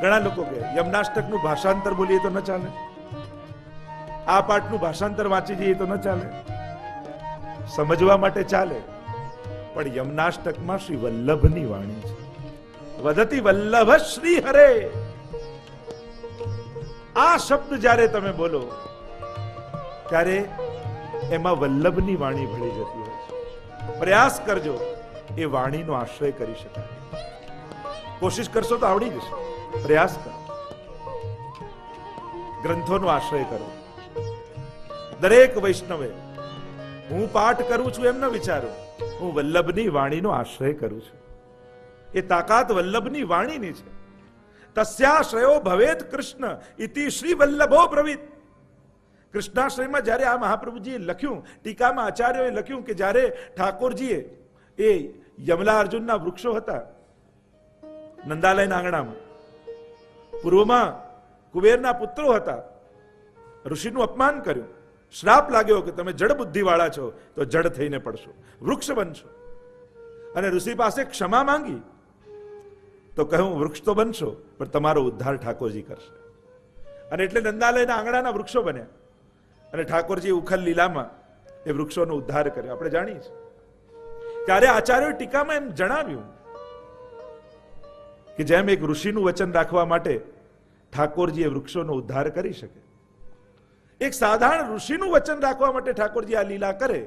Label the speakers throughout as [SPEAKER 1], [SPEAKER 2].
[SPEAKER 1] ઘણા લોકો કહે યમનાષ્ટકનું ભાષાંતર બોલીએ તો ન ચાલે, આ પાઠનું ભાષાંતર વાંચી જઈએ તો ન ચાલે, સમજવા માટે ચાલે, પણ યમનાષ્ટકમાં શ્રી વલ્લભની વાણી છે. વદતિ વલ્લભ શ્રી હરે, આ શબ્દ જ્યારે તમે બોલો ત્યારે એમાં વલ્લભની વાણી ભળી જતી હોય છે. પ્રયાસ કરજો એ વાણીનો આશ્રય કરી શકાય. કોશિશ કરશો તો આવડી જશે. પ્રયાસ કરો, ગ્રંથોનો આશ્રય કરો. દરેક વૈષ્ણવે હું પાઠ કરું છું એમ ન વિચારું, હું વલ્લભની વાણીનો આશ્રય કરું છું. એ તાકાત વલ્લભની વાણીની છે. તસ્યાશ્રયો ભવેત કૃષ્ણ ઇતિ શ્રી વલ્લભો બ્રવીત. કૃષ્ણાશ્રયમાં જ્યારે આ મહાપ્રભુજીએ લખ્યું, ટીકામાં આચાર્યોએ લખ્યું કે જ્યારે ઠાકોરજીએ એ યમલા અર્જુનના વૃક્ષો હતા નંદાલયના આંગણામાં, પૂર્વમાં કુબેરના પુત્રો હતા, ઋષિનું અપમાન કર્યું, શ્રાપ લાગ્યો કે તમે જડ બુદ્ધિ વાળા છો તો જડ થઈને પડશો, વૃક્ષ બનશો. અને ઋષિ પાસે ક્ષમા માંગી તો કહ્યું વૃક્ષ તો બનશો પણ તમારો ઉદ્ધાર ઠાકોરજી કરશે. અને એટલે નંદાલયના આંગણાના વૃક્ષો બન્યા અને ઠાકોરજી ઉખલ લીલામાં એ વૃક્ષોનો ઉદ્ધાર કર્યો. આપણે જાણીએ છીએ. ત્યારે આચાર્યોએ ટીકામાં એમ જણાવ્યું કે જેમ એક ઋષિનું વચન રાખવા માટે ઠાકોરજી એ વૃક્ષોનો ઉદ્ધાર કરી શકે, એક સાધારણ ઋષિનું વચન રાખવા માટે ઠાકોરજી આ લીલા કરે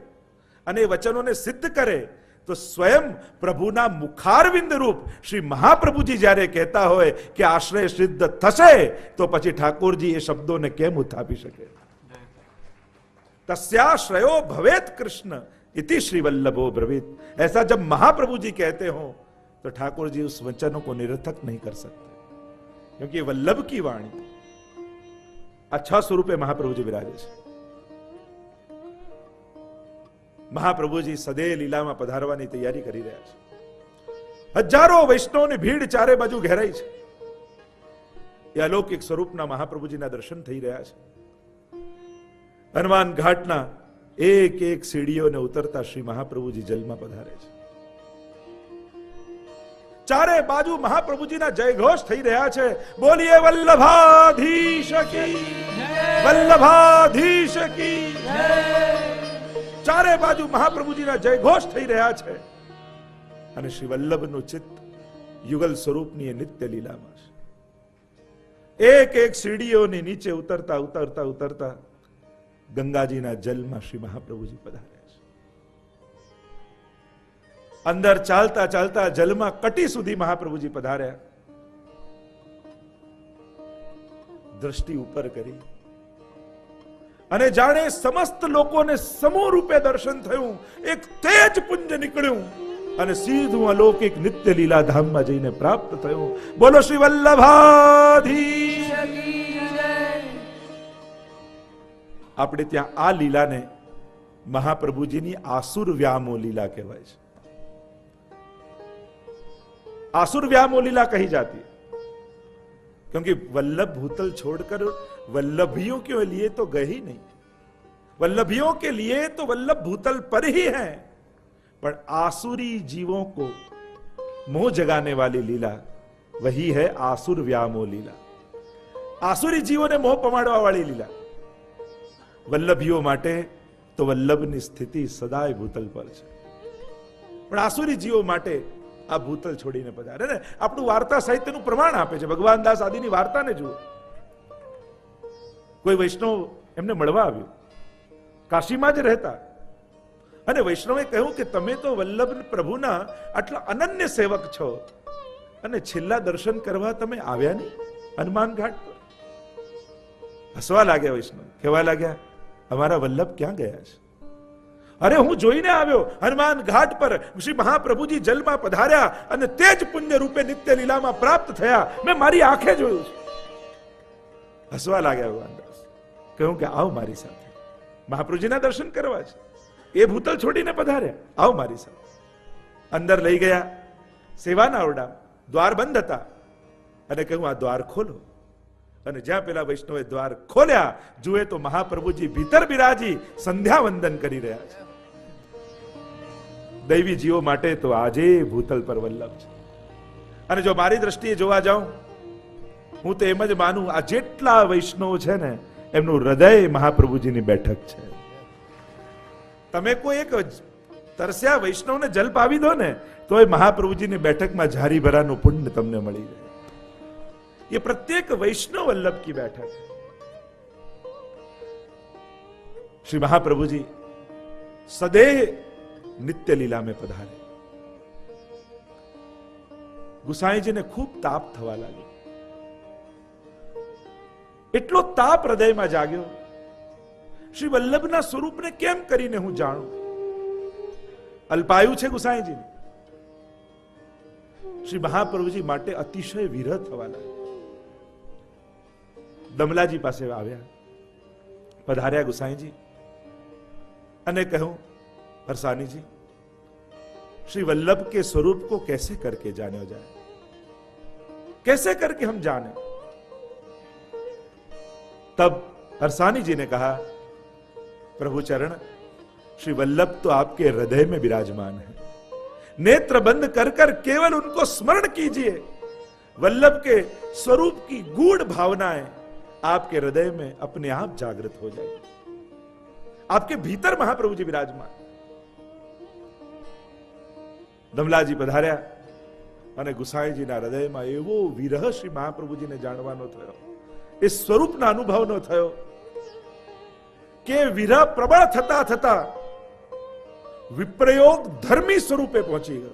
[SPEAKER 1] અને એ વચનોને સિદ્ધ કરે, તો સ્વયં પ્રભુના મુખારવિંદ રૂપ શ્રી મહાપ્રભુજી જ્યારે કહેતા હોય કે આશ્રય સિદ્ધ થશે, તો પછી ઠાકોરજી એ શબ્દોને કેમ ઉથાપી શકે? तस्याश्रयो भवेत कृष्ण इति श्री वल्लभो ब्रवीत. ऐसा जब महाप्रभु जी कहते हो तो ठाकुर जी उस वचनों को निरर्थक नहीं कर सकते, क्योंकि वल्लभ की वाणी अच्छा स्वरूपे महाप्रभु जी विराजे છે. महाप्रभु जी सदे લીલામાં પધારવાની તૈયારી કરી રહ્યા છે. હજારો વૈષ્ણવની ભીડ ચારે બાજુ ઘેરાઈ છે. એ અલૌકિક સ્વરૂપના મહાપ્રભુજીના દર્શન થઈ રહ્યા છે. હનુમાન ઘાટના એક એક સીડીઓને ઉતરતા શ્રી મહાપ્રભુજી જલમાં પધારે છે. ચારે બાજુ મહાપ્રભુજીના જયઘોષ થઈ રહ્યા છે. બોલીએ વલ્લભાધીશ કી જય, વલ્લભાધીશ કી જય. ચારે બાજુ મહાપ્રભુજીના જયઘોષ થઈ રહ્યા છે અને શ્રી વલ્લભનું ચિત્ત યુગલ સ્વરૂપની નિત્ય લીલામાં છે. એક એક સીડીઓની નીચે ઉતરતા ઉતરતા ઉતરતા ગંગાજીના જલમાં શ્રી મહાપ્રભુજી પધાર્યા છે. અંદર ચાલતા ચાલતા જલમાં કટી સુધી મહાપ્રભુજી પધાર્યા. દ્રષ્ટિ ઉપર કરી અને જાણે સમસ્ત લોકોને સમૂહ રૂપે દર્શન થયું. એક તેજ પુંજ નીકળ્યું અને સીધું અલૌકિક નિત્ય લીલા ધામમાં જઈને પ્રાપ્ત થયું. બોલો શ્રી વલ્લભાધીશ. આપણે ત્યાં આ લીલાને મહાપ્રભુજીની આસુર વ્યામો લીલા કહેવાય છે. आसुर व्यामो लीला कही जाती है, क्योंकि वल्लभ भूतल छोड़कर वल्लभियों के लिए तो गए ही नहीं. वल्लभियों के लिए तो वल्लभ भूतल पर ही है, पर आसुरी जीवों को मोह जगाने वाली लीला वही है आसुर व्यामो लीला. आसुरी जीवों ने मोह पमाड़वा वाली लीला. वल्लभियों માટે તો વલ્લભની સ્થિતિ સદાય ભૂતલ પર છે, પણ આસુરી જીવો માટે આ ભૂતલ છોડીને પધારે ને. આપણું વાર્તા સાહિત્યનું પ્રમાણ આપે છે. ભગવાન દાસ આદિની વાર્તાને જુઓ. કોઈ વૈષ્ણવ એમને મળવા આવ્યો, કાશીમાં જ રહેતા, અને વૈષ્ણવે કહ્યું કે તમે તો વલ્લભ પ્રભુના આટલા અનન્ય સેવક છો અને છેલ્લા દર્શન કરવા તમે આવ્યા નહીં હનુમાન ઘાટ પર. હસવા લાગ્યા વૈષ્ણવ, કહેવા લાગ્યા અમારા વલ્લભ ક્યાં ગયા છે? અરે હું જોઈને આવ્યો, હનુમાન ઘાટ પર શ્રી મહાપ્રભુજી જલમાં પધાર્યા અને તેજ પુણ્ય રૂપે નિત્ય લીલામાં પ્રાપ્ત થયા. મેં મારી આંખે જોયું છે. હસવા લાગ્યા ભગવાન દાસ. કહ્યું કે આવો મારી સાથે, મહાપ્રભુજીના દર્શન કરવા છે. એ ભૂતલ છોડીને પધાર્યા, આવો મારી સાથે. અંદર લઈ ગયા સેવાના ઓરડા. દ્વાર બંધ હતા અને કહ્યું આ દ્વાર ખોલો. અને જ્યાં પેલા વૈષ્ણવે દ્વાર ખોલ્યા, જુએ તો મહાપ્રભુજી ભીતર બિરાજી સંધ્યા વંદન કરી રહ્યા છે. દૈવી જીવો માટે તો આજે ભૂતલ પર વલ્લભ છે. અને જો મારી દ્રષ્ટિએ જોવા જાઉં હું તો એમ જ માનું આ જેટલા વૈષ્ણવ છે ને એમનું હૃદય મહાપ્રભુજીની બેઠક છે. તમે કોઈ એક તરસ્યા વૈષ્ણવને જલ પાવી દો ને તો એ મહાપ્રભુજીની બેઠકમાં ઝારી ભરાનું પુણ્ય તમને મળી જાય. ये प्रत्येक वैष्णव वल्लभ की बैठक. श्री महाप्रभु जी सदैव नित्य लीला में पधारे. गुसाई जी ने खूब ताप थवा लागी. એટલો તાપ હૃદયમાં જાગ્યો. શ્રી વલ્લભના સ્વરૂપને કેમ કરીને હું જાણું? અલ્પાયુ છે ગુસાઈજી. શ્રી મહાપ્રભુજી માટે અતિશય વિરહ થવા લાગ્યો. દમલાજી પાસે આવ્યા, પધાર્યા ગુસાઈજી અને કહ્યું, हरसानी जी श्री वल्लभ के स्वरूप को कैसे करके जाने जाए, कैसे करके हम जाने? तब हरसानी जी ने कहा, प्रभु चरण श्री वल्लभ तो आपके हृदय में विराजमान है. नेत्र बंद कर कर केवल उनको स्मरण कीजिए. वल्लभ के स्वरूप की गूढ़ भावनाएं आपके हृदय में अपने आप जागृत हो जाएगी. आपके भीतर महाप्रभु जी विराजमान. દમલાજી પધાર્યા અને ગુસાઈજીના હૃદયમાં એવો વિરહ શ્રી મહાપ્રભુજીને જાણવાનો થયો, એ સ્વરૂપના અનુભવનો થયો કે વિરહ પ્રબળ થતા થતા વિપ્રયોગ ધર્મી સ્વરૂપે પહોંચી ગયો.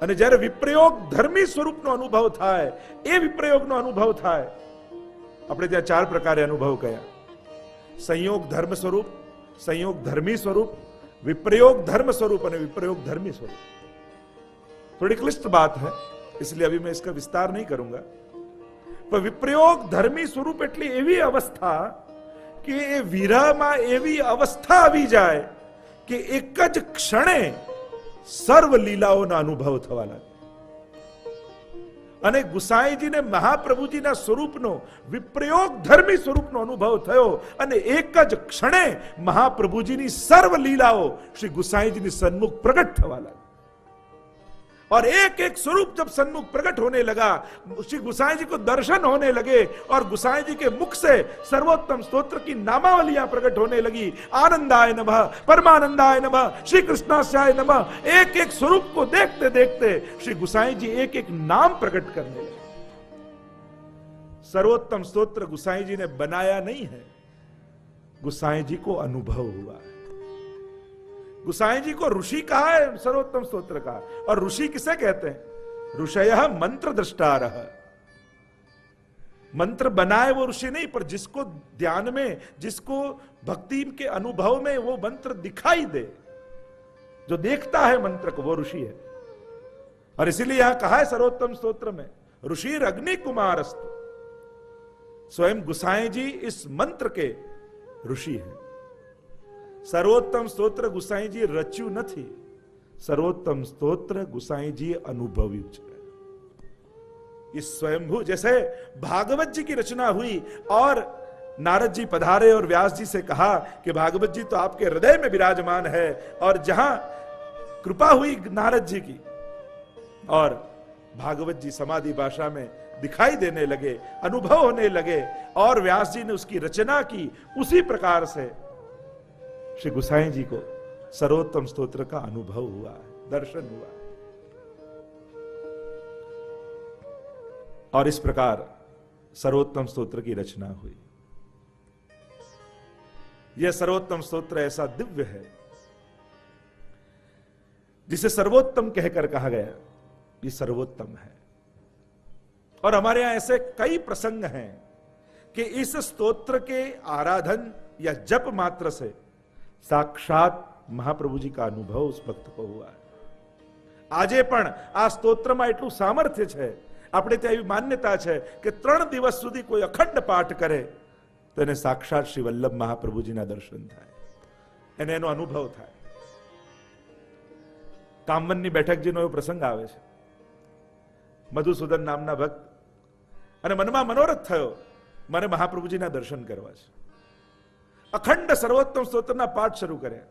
[SPEAKER 1] અને જ્યારે વિપ્રયોગ ધર્મી સ્વરૂપનો અનુભવ થાય, એ વિપ્રયોગનો અનુભવ થાય, આપણે ત્યાં ચાર પ્રકારે અનુભવ કયા: સંયોગ ધર્મ સ્વરૂપ, સંયોગ ધર્મી સ્વરૂપ, विप्रयोग धर्म स्वरूप और विप्रयोग धर्मी स्वरूप. थोड़ी क्लिष्ट बात है, इसलिए अभी मैं इसका विस्तार नहीं करूंगा. पर विप्रयोग धर्मी स्वरूप એટલે એવી અવસ્થા કે એ વિરહમાં એવી અવસ્થા આવી જાય કે એક જ ક્ષણે સર્વ લીલાઓનો અનુભવ થવા લાગે. અને ગુસાઈજીને મહાપ્રભુજીના સ્વરૂપનો વિપ્રયોગ ધર્મી સ્વરૂપનો અનુભવ થયો અને એક જ ક્ષણે મહાપ્રભુજીની સર્વ લીલાઓ શ્રી गुसाईजी सन्मुख प्रकट थवा लगा. और एक एक स्वरूप जब सन्मुख प्रकट होने लगा, श्री गुसाई जी को दर्शन होने लगे और गुसाई जी के मुख से सर्वोत्तम स्तोत्र की नामावलियां प्रकट होने लगी. आनंदाय नमः, परमानंदाय नमः, श्री कृष्णास्याय नमः. एक एक स्वरूप को देखते देखते श्री गुसाई जी एक एक नाम प्रकट करने लगे. सर्वोत्तम स्तोत्र गुसाई जी ने बनाया नहीं है, गुसाई जी को अनुभव हुआ है. गुसाई जी को ऋषि कहा है सर्वोत्तम स्तोत्र का. और ऋषि किसे कहते हैं? ऋषयः मंत्र दृष्टारः. मंत्र बनाए वो ऋषि नहीं, पर जिसको ध्यान में, जिसको भक्ति के अनुभव में वो मंत्र दिखाई दे, जो देखता है मंत्र को, वो ऋषि है. और इसीलिए यहां कहा है सर्वोत्तम स्तोत्र में, ऋषि अग्नि कुमारस्तु. स्वयं गुसाई जी इस मंत्र के ऋषि हैं. सर्वोत्तम स्तोत्र गुसाईजी रच्यू नहीं, सर्वोत्तम स्तोत्र गुसाईजी अनुभव्यू है. इस स्वयंभू, जैसे भागवत जी की रचना हुई और नारद जी पधारे और व्यास जी से कहा कि भागवत जी तो आपके हृदय में विराजमान है, और जहां कृपा हुई नारद जी की और भागवत जी समाधि भाषा में दिखाई देने लगे, अनुभव होने लगे, और व्यास जी ने उसकी रचना की, उसी प्रकार से श्री गुसाई जी को सर्वोत्तम स्तोत्र का अनुभव हुआ है, दर्शन हुआ है. और इस प्रकार सर्वोत्तम स्तोत्र की रचना हुई. यह सर्वोत्तम स्तोत्र ऐसा दिव्य है जिसे सर्वोत्तम कहकर कहा गया, ये सर्वोत्तम है. और हमारे यहां ऐसे कई प्रसंग हैं कि इस स्तोत्र के आराधन या जप मात्र से साक्षात महाप्रभु जी का अनुभव उस भक्त को हुआ है. આજે પણ આ સ્તોત્રમાં એટલું સામર્થ્ય છે, આપણે ત્યાં એવી માન્યતા છે કે 3 દિવસ સુધી કોઈ અખંડ પાઠ કરે તો એને સાક્ષાત શ્રી વલ્લભ મહાપ્રભુજીના દર્શન થાય, એને એનો અનુભવ થાય. કામવનની બેઠકજીનો એવો પ્રસંગ આવે છે. મધુસૂદન નામના ભક્ત, અને મનમાં મનોરથ થયો, મારે મહાપ્રભુજીના દર્શન કરવા છે. અખંડ સર્વોત્તમ સ્તોત્રના પાઠ શરૂ કર્યા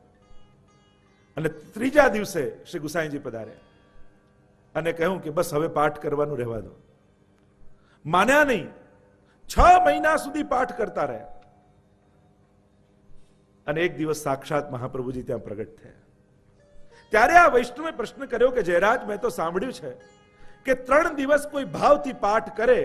[SPEAKER 1] અને ત્રીજા દિવસે શ્રી ગુસાઈજી પધાર્યા અને કહ્યું કે બસ હવે પાઠ કરવાનું રહેવા દો. માન્યા નહીં, 6 મહિના સુધી પાઠ કરતા રહ્યા. અને એક દિવસ સાક્ષાત મહાપ્રભુજી ત્યાં પ્રગટ થયા. ત્યારે આ વૈષ્ણવે પ્રશ્ન કર્યો કે જયરાજ, મેં તો સાંભળ્યું છે કે 3 દિવસ કોઈ ભાવથી પાઠ કરે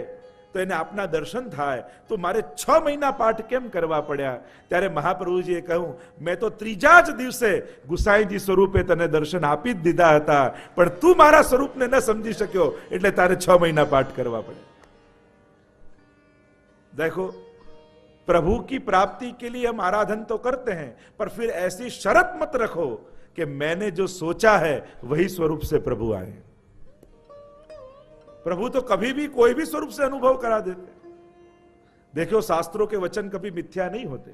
[SPEAKER 1] તો એને આપના દર્શન થાય, તો મારે 6 મહિના પાઠ કેમ કરવા પડ્યા? ત્યારે મહાપ્રભુજીએ કહ્યું, મેં તો 3જા જ દિવસે ગુસાઈજી સ્વરૂપે તને દર્શન આપી જ દીધા હતા, પણ તું મારા સ્વરૂપને ન સમજી શક્યો, એટલે તારે 6 મહિના પાઠ કરવા પડ્યા. देखो, प्रभु की प्राप्ति के लिए हम आराधन तो करते हैं, पर फिर ऐसी शर्त मत रखो कि मैंने जो सोचा है वही स्वरूप से प्रभु आए. प्रभु तो कभी भी कोई भी स्वरूप से अनुभव करा देते. देखो, शास्त्रों के वचन कभी मिथ्या नहीं होते,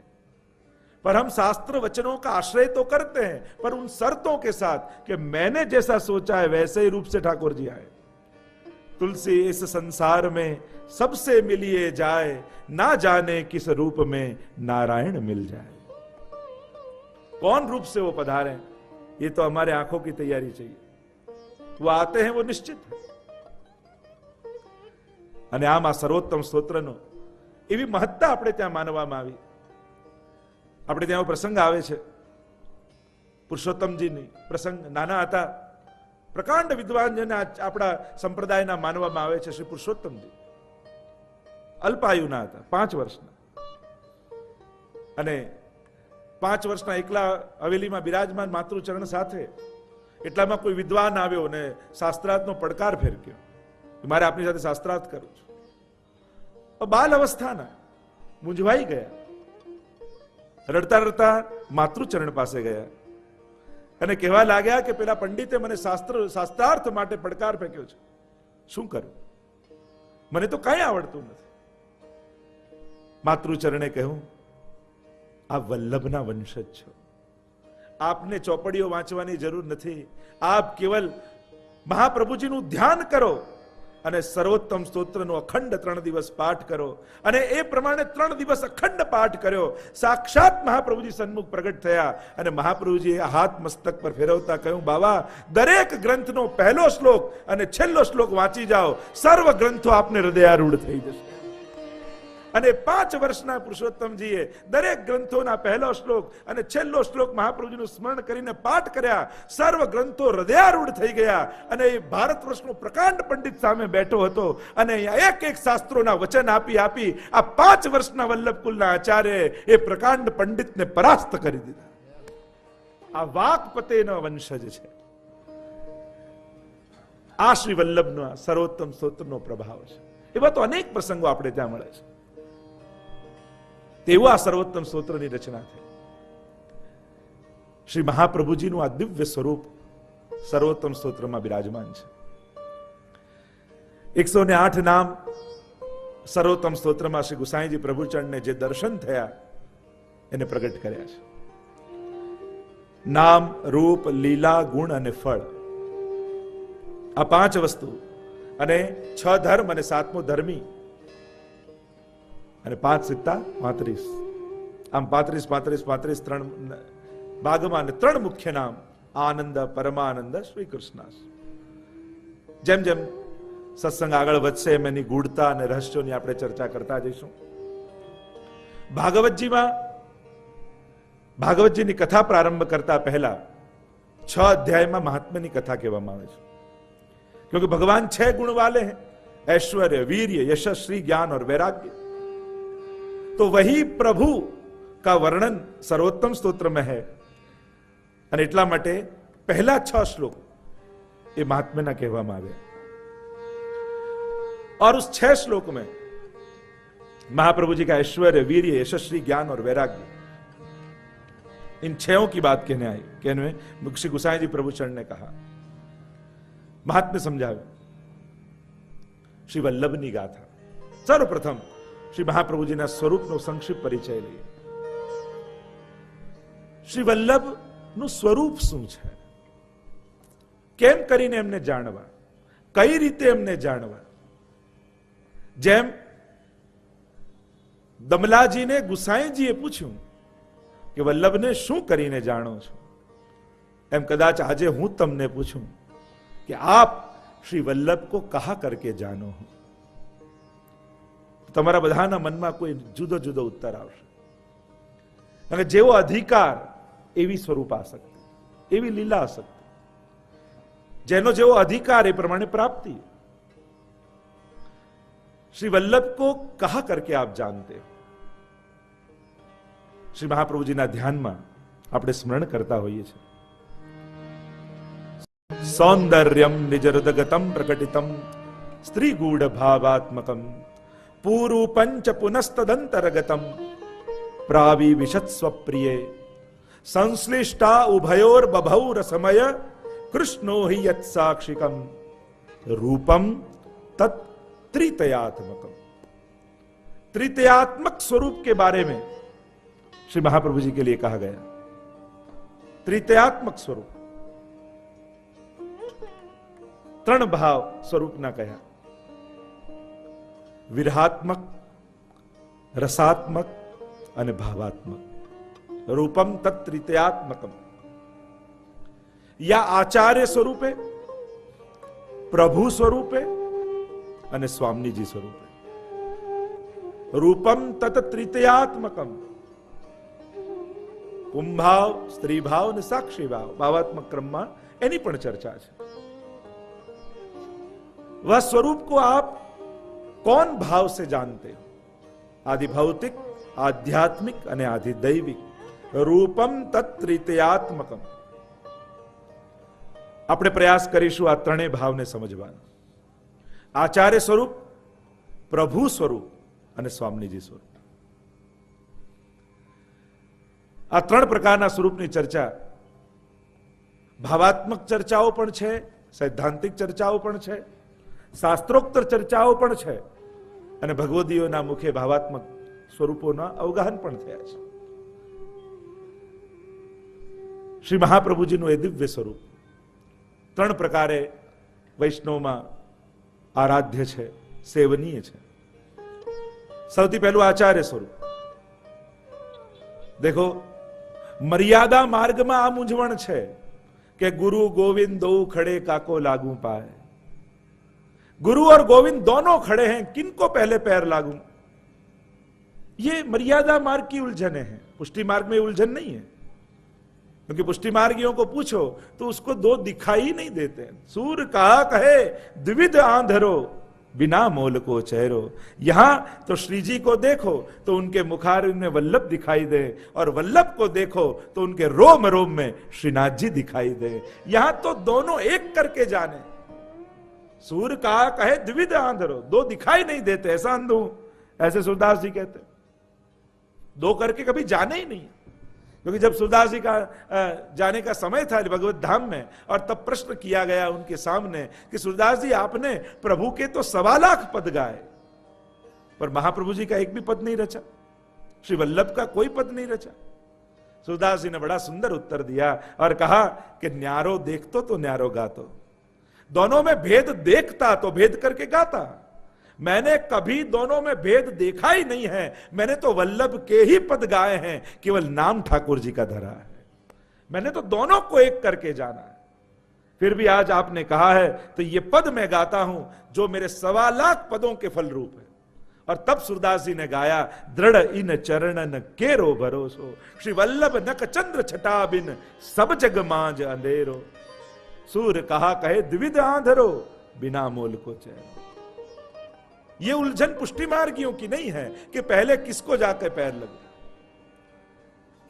[SPEAKER 1] पर हम शास्त्र वचनों का आश्रय तो करते हैं, पर उन शर्तों के साथ कि मैंने जैसा सोचा है वैसे ही रूप से ठाकुर जी आए. तुलसी इस संसार में सबसे मिलिए जाए, ना जाने किस रूप में नारायण मिल जाए. कौन रूप से वो पधारे, ये तो हमारे आंखों की तैयारी चाहिए. वो आते हैं वो निश्चित है. અને આમ આ સર્વોત્તમ સ્તોત્રનો એવી મહત્તા આપણે ત્યાં માનવામાં આવી. આપણે ત્યાં પ્રસંગ આવે છે, પુરુષોત્તમજીની પ્રસંગ. નાના હતા, પ્રકાંડ વિદ્વાન જેને આપણા સંપ્રદાયના માનવામાં આવે છે શ્રી પુરુષોત્તમજી. અલ્પાયુના હતા, 5 વર્ષના. અને 5 વર્ષના એકલા હવેલીમાં બિરાજમાન માતૃચરણ સાથે એટલામાં કોઈ વિદ્વાન આવ્યો અને શાસ્ત્રાર્થનો પડકાર ફેરક્યો, મારે આપની સાથે શાસ્ત્રાર્થ કરવું છે. બાલ અવસ્થાના મૂંઝવાઈ ગયા, રડતા રડતા માતૃચરણ પાસે ગયા અને કહેવા લાગ્યા કે પેલા પંડિતે મને શાસ્ત્રાર્થ માટે પડકાર ફેંક્યો છે, શું કરું? મને તો કઈ આવડતું નથી. માતૃચરણે કહ્યું, આપ વલ્લભના વંશજ છો, આપને ચોપડીઓ વાંચવાની જરૂર નથી. આપ કેવલ મહાપ્રભુજીનું ધ્યાન કરો અને સર્વોત્તમ સ્તોત્રનો અખંડ 3 દિવસ પાઠ કરો. અને એ પ્રમાણે 3 દિવસ અખંડ પાઠ કર્યો. સાક્ષાત મહાપ્રભુજી સન્મુખ પ્રગટ થયા અને મહાપ્રભુજીએ હાથ મસ્તક પર ફેરવતા કહ્યું, બાબા, દરેક ગ્રંથનો પહેલો શ્લોક અને છેલ્લો શ્લોક વાંચી જાઓ, સર્વ ગ્રંથો આપને હૃદયારૂઢ થઈ જશે. અને 5 વર્ષના પુરુષોત્તમજીએ દરેક ગ્રંથોના પહેલો શ્લોક અને છેલ્લો શ્લોક મહાપ્રભુજીનું સ્મરણ કરીને પાઠ કર્યા. સર્વ ગ્રંથો હૃદયારૂઢ થઈ ગયા. અને એ ભારત વર્ષનો પ્રકાંડ પંડિત સામે બેઠો હતો અને એક એક શાસ્ત્રોના વચન આપી આપી આ 5 વર્ષના વલ્લભકુલના આચાર્ય એ પ્રકાંડ પંડિતને પરાસ્ત કરી દીધા. આ વાકપતેનો વંશજ છે. આ શ્રી વલ્લભનો સર્વોત્તમ સ્તોત્રનો પ્રભાવ છે. એવા તો અનેક પ્રસંગો આપણે ત્યાં મળે છે. તેવું આ સર્વોત્તમ સ્તોત્રની રચના થઈ. શ્રી મહાપ્રભુજીનું આ દિવ્ય સ્વરૂપ સર્વોત્તમ સ્તોત્રમાં બિરાજમાન છે. 108 નામ સર્વોત્તમ સ્તોત્રમાં શ્રી ગુસાઈજી પ્રભુચરણને જે દર્શન થયા એને પ્રગટ કર્યા છે. નામ, રૂપ, લીલા, ગુણ અને ફળ, આ 5 વસ્તુ, અને 6 ધર્મ અને 7મો ધર્મી, અને 5 સિત્તા 35. આમ 35 3 ભાગમાં અને 3 મુખ્ય નામ: આનંદ, પરમાનંદ, શ્રી કૃષ્ણ. જેમ જેમ સત્સંગ આગળ વધશે એમ એની ગૂઢતા અને રહસ્યોની આપણે ચર્ચા કરતા જઈશું. ભાગવતજીની કથા પ્રારંભ કરતા પહેલા 6 અધ્યાયમાં મહાત્મ્યની કથા કહેવામાં આવે છે. क्योंकि भगवान 6 गुण वाले हैं: ऐश्वर्य, वीर्य, यशस्वी, श्री, ज्ञान और वैराग्य. तो वही प्रभु का वर्णन सर्वोत्तम स्तोत्र में है. અને એટલા માટે પહેલા 6 શ્લોક એ महात्म्यના કહેવામાં આવે. और उस 6 श्लोक में महाप्रभु जी का ऐश्वर्य, वीर्य, यशस्वी, ज्ञान और वैराग्य, इन 6 की बात कहने आई. कहने में श्री गुसाई जी प्रभुचरण ने कहा, महात्म्य समझावे. श्री वल्लभની ગાથા. સર્વપ્રથમ શ્રી મહાપ્રભુજીના સ્વરૂપનો સંક્ષિપ્ત પરિચય લઈએ. શ્રી વલ્લભનું સ્વરૂપ શું છે, કેમ કરીને એમને જાણવા, કઈ રીતે એમને જાણવા. જેમ દમલાજીને ગુસાઈજીએ પૂછ્યું કે વલ્લભને શું કરીને જાણો છો, એમ કદાચ આજે હું તમને પૂછું कि आप श्री वल्लभ को कहा करके जानो हो. તમારા બધાના મનમાં કોઈ જુદો જુદો ઉત્તર આવશે. કારણ કે જેવો અધિકાર એવી સ્વરૂપ આસક્તિ, એવી લીલા આસક્તિ. જેનો જેવો અધિકાર એ પ્રમાણે પ્રાપ્તિ. श्री वल्लभ को कहा करके आप जानते हो. श्री महाप्रभु जी ना ध्यान में આપણે સ્મરણ કરતા હોઈએ છીએ. સૌંદર્યમ નિજરદગતમ પ્રકટિતમ સ્ત્રી ગૂઢ ભાવાત્મકમ પૂરુ પંચ પુનસ્તદંતરગતમ પ્રાવી વિશત સ્વપ્રિયે સંશ્લિષ્ટા ઉભયોર બભૌ રસમય કૃષ્ણો હિ યત સાક્ષિકમ રૂપમ તત त्रितयात्मकम. त्रितयात्मक स्वरूप के बारे में श्री महाप्रभु जी के लिए कहा गया. त्रितयात्मक स्वरूप, त्रण भाव स्वरूप ना कहा. विरहात्मक, रसात्मक અને ભાવાત્મક. રૂપમ તત્રિતયાત્મકમ. या आचार्य स्वरूपे, प्रभु स्वरूपे અને સ્વામીજી સ્વરૂપે. રૂપમ તત ત્રિતયાત્મકમ. કુંભાવ, સ્ત્રી ભાવ અને સાક્ષી ભાવ, ભાવાત્મક ક્રમમાં એની પણ ચર્ચા છે. वह स्वरूप को आप कौन भाव से जानते हो? आदि भौतिक, आध्यात्मिक અને आदि दैविक. रूपम तत्त्रितयात्मकम. આપણે પ્રયાસ કરીશું આ ત્રણેય ભાવને સમજવાનો. આચાર્ય સ્વરૂપ, પ્રભુ સ્વરૂપ અને સ્વામીજી સ્વરૂપ. આ ત્રણ પ્રકારના સ્વરૂપની ચર્ચા, ભાવાત્મક ચર્ચાઓ પણ છે, સૈદ્ધાંતિક ચર્ચાઓ પણ છે, શાસ્ત્રોક્ત ચર્ચાઓ પણ છે અને ભગવદીઓના મુખે ભાવાત્મક સ્વરૂપોના અવગાહન પણ થયા છે. શ્રી મહાપ્રભુજીનું એ દિવ્ય સ્વરૂપ ત્રણ પ્રકારે વૈષ્ણવમાં આરાધ્ય છે, સેવનીય છે. સૌથી પહેલું આચાર્ય સ્વરૂપ. દેખો, મર્યાદા માર્ગમાં આ મૂંઝવણ છે કે गुरु गोविंद दो खड़े काको लागू पाए. गुरु और गोविंद दोनों खड़े हैं, किनको पहले पैर लागू? ये मर्यादा मार्ग की उलझने हैं. पुष्टि मार्ग में उलझन नहीं है, क्योंकि पुष्टि मार्गियों को पूछो तो उसको दो दिखाई नहीं देते. सूर कहा कहे द्विविध आंधरो बिना मोल को चेहरो. यहां तो श्री जी को देखो तो उनके मुखारविंद में वल्लभ दिखाई दे, और वल्लभ को देखो तो उनके रोम रोम में श्रीनाथ जी दिखाई दे. यहां तो दोनों एक करके जाने. सूर कहा कहे द्विविध आंधरो, दो दिखाई नहीं देते, ऐसा अंध हूं, ऐसे सूरदास जी कहते. दो करके कभी जाने ही नहीं. क्योंकि जब सूरदास जी का जाने का समय था भगवत धाम में, और तब प्रश्न किया गया उनके सामने कि सूरदास जी आपने प्रभु के तो 1.25 लाख पद गाए, पर महाप्रभु जी का एक भी पद नहीं रचा, श्री वल्लभ का कोई पद नहीं रचा. सूरदास जी ने बड़ा सुंदर उत्तर दिया और कहा कि न्यारो देखतो तो न्यारो गातो. दोनों में भेद देखता तो भेद करके गाता. मैंने कभी दोनों में भेद देखा ही नहीं है. मैंने तो वल्लभ के ही पद गाए हैं, केवल नाम ठाकुर जी का धरा है. मैंने तो दोनों को एक करके जाना है. फिर भी आज आपने कहा है तो ये पद मैं गाता हूं जो मेरे 1.25 लाख पदों के फल रूप है. और तब सूरदास जी ने गाया, दृढ़ इन चरणन केरो भरोसो, श्री वल्लभ नक चंद्र छटा बिन सब जग मांझ अंधेरो. सूर कहा कहे द्विविध आंधरो बिना मोल को चेहरो. ये उलझन पुष्टि मार्गियों की नहीं है कि पहले किसको जाकर पैर लगे.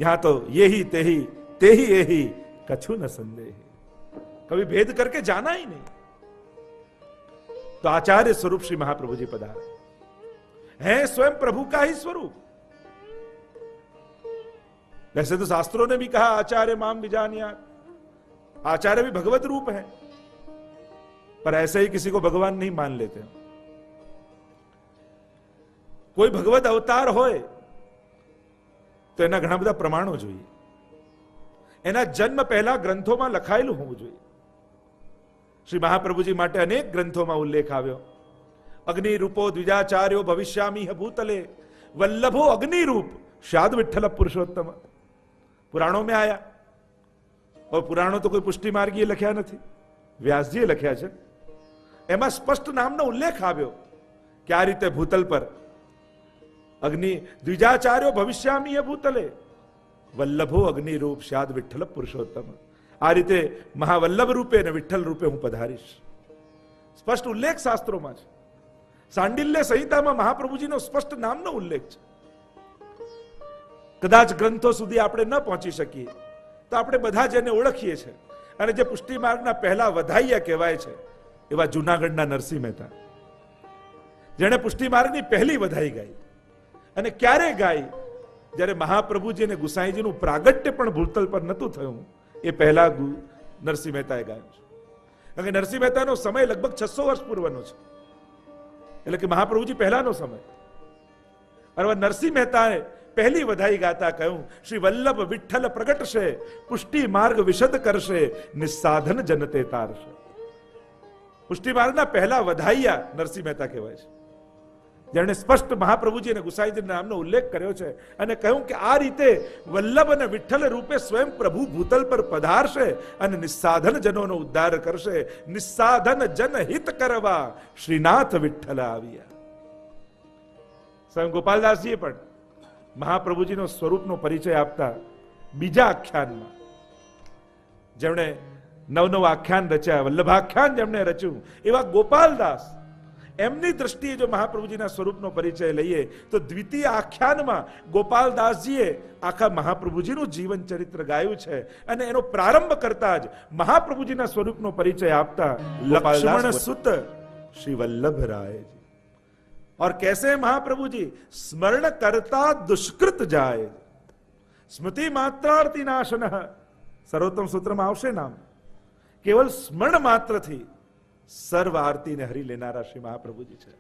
[SPEAKER 1] यहां तो ये ही ते ही कछु न संदेह. कभी भेद करके जाना ही नहीं. तो आचार्य स्वरूप श्री महाप्रभु जी पधारे हैं, स्वयं प्रभु का ही स्वरूप. वैसे तो शास्त्रों ने भी कहा आचार्य माम विजानियात, आचार्य भी भगवत रूप है, पर ऐसे ही किसी को भगवान नहीं मान लेते. કોઈ ભગવત અવતાર હોય તો એના ઘણા બધા પ્રમાણો જોઈએ. એના જન્મ પહેલા ગ્રંથોમાં લખાયેલું હોવું જોઈએ. શ્રી મહાપ્રભુજી માટે અનેક ગ્રંથોમાં ઉલ્લેખ આવ્યો. અગ્નિ રૂપો દ્વિજાચાર્યો ભવિષ્યામિ ભૂતલે વલ્લભો અગ્નિ રૂપ શાદ વિઠ્ઠલ પુરુષોત્તમ. પુરાણો में आया, और પુરાણો તો કોઈ પુષ્ટિ માર્ગીએ લખ્યા નથી, વ્યાસજીએ લખ્યા છે. એમાં સ્પષ્ટ નામનો ઉલ્લેખ આવ્યો કે આ રીતે ભૂતલ પર અગ્નિ દ્વિજાચાર્યો ભવિષ્યામીય ભૂતલે વલ્લભો અગ્નિરૂપ સ્યાદ વિઠ્ઠલ પુરુષોત્તમ. આ રીતે મહાવલ્લભ રૂપે અને વિઠ્ઠલ રૂપે હું પધારીશ. સ્પષ્ટ ઉલ્લેખ શાસ્ત્રોમાં છે. સાંડિલ્ય સંહિતામાં મહાપ્રભુજીનો સ્પષ્ટ નામનો ઉલ્લેખ છે. કદાચ ગ્રંથો સુધી આપણે ન પહોંચી શકીએ તો આપણે બધા જેને ઓળખીએ છીએ અને જે પુષ્ટિ માર્ગના પહેલા વધાઈયા કહેવાય છે એવા જૂનાગઢના નરસિંહ મહેતા, જેણે પુષ્ટિ માર્ગની પહેલી વધાઈ ગાઈ. અને ક્યારે ગાઈ? જ્યારે મહાપ્રભુજી અને ગુસાઈજીનું પ્રાગટ્ય પણ ભૂતલ પર નહોતું થયું એ પહેલા નરસિંહ મહેતાએ ગાયું છે. કારણ કે નરસિંહ મહેતાનો સમય લગભગ 600 વર્ષ પૂર્વનો છે, એટલે કે મહાપ્રભુજી પહેલાનો સમય. અને નરસિંહ મહેતાએ પહેલી વધાઈ ગાતા કહ્યું, શ્રી વલ્લભ વિઠ્ઠલ પ્રગટશે, પુષ્ટિ માર્ગ વિશદ કરશે, નિસ્સાધન જનતે તારશે. પુષ્ટિ માર્ગના પહેલા વધાઈયા નરસિંહ મહેતા કહેવાય છે, જેણે સ્પષ્ટ મહાપ્રભુજી અને ગુસાઈજીના નામનો ઉલ્લેખ કર્યો છે અને કહ્યું કે આ રીતે વલ્લભ અને વિઠ્ઠલ રૂપે સ્વયં પ્રભુ ભૂતલ પર પધારશે અને નિસ્સાધન જનોનો ઉદ્ધાર કરશે. નિસ્સાધન જનહિત કરવા શ્રીનાથ વિઠ્ઠલ આવ્યા. સ્વયં ગોપાલદાસજીએ પણ મહાપ્રભુજીનો સ્વરૂપનો પરિચય આપતા બીજા આખ્યાનમાં, જેમણે નવ આખ્યાન રચ્યા, વલ્લભાખ્યાન જેમણે રચ્યું એવા ગોપાલદાસ, એમની દ્રષ્ટિએ જો મહાપ્રભુજીના સ્વરૂપનો પરિચય લઈએ તો દ્વિતીય આખ્યાનમાં ગોપાલદાસજીએ આખા મહાપ્રભુજીનું જીવન ચરિત્ર ગાયું છે અને એનો પ્રારંભ કરતા જ મહાપ્રભુજીના સ્વરૂપનો પરિચય આપતા લક્ષ્મણ સુત શ્રી વલ્લભ રાય. और कैसे महाप्रभु जी स्मरण करता दुष्कृत जाए, स्मृति मात्रार्थी नाशन. સર્વોત્તમ સૂત્રમાં આવશે નામ. કેવલ સ્મરણ માત્રથી સર્વ આરતીને હરી લેનારા શ્રી મહાપ્રભુજી છે.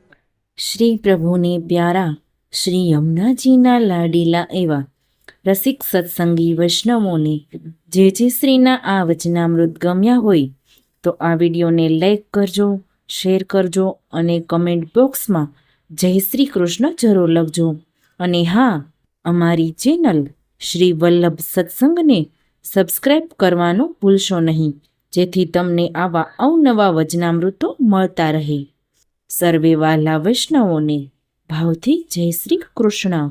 [SPEAKER 2] શ્રી પ્રભુને પ્યારા શ્રી યમુનાજીના લાડીલા એવા રસિક સત્સંગી વૈષ્ણવોને જે શ્રીના આ વચનામૃત ગમ્યા હોય તો આ વિડીયોને લાઈક કરજો, શેર કરજો અને કમેન્ટ બોક્સમાં જય શ્રી કૃષ્ણ જરૂર લખજો. અને હા, અમારી ચેનલ શ્રી વલ્લભ સત્સંગને સબસ્ક્રાઈબ કરવાનું ભૂલશો નહીં, જેથી તમને આવા અવનવા વચનામૃતો મળતા રહે. સર્વે વાલા વૈષ્ણવોને ભાવથી જય શ્રી કૃષ્ણ.